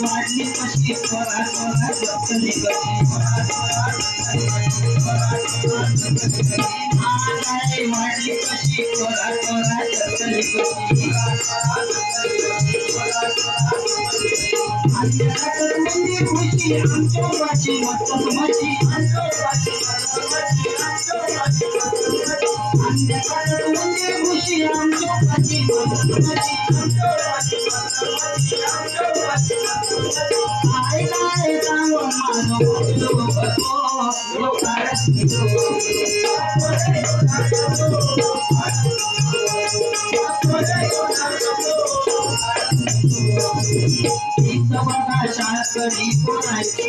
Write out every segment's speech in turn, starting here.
वाढली कशी स्वरा स्वरा जपली कशी वाढली कशी स्वरा स्वरा जपली कशी म्हणजे खुशी आमच्या वाची मस्त मची म्हणजे खुशी आमच्या वाची शाळकरी कोणाची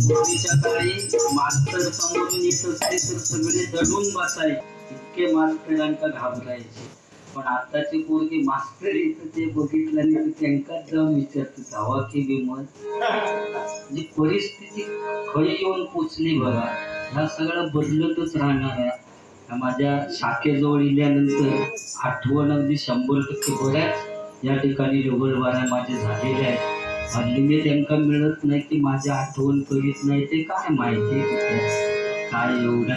पूर्वीच्या काळी मास्तर समोरून येत असते तर सगळे दडून बसायचे, इतके मास्तरांका घाबरायचे. पण आताची पोरगी मास्तर येत ते बघितल्याने त्यांकाच जाऊन विचारतो जावा की विमत. जी परिस्थिती खरी येऊन पोचली बघा, ह्या सगळं बदलतच राहणार आहे. माझ्या शाखेजवळ इल्यानंतर आठवण अगदी 100% बऱ्याच या ठिकाणी डबलबाऱ्या माझे झालेल्या आहेत. हल्ली मी त्यांना मिळत नाही की माझ्या आठवण करीत नाही, ते काय माहिती काय एवढ्या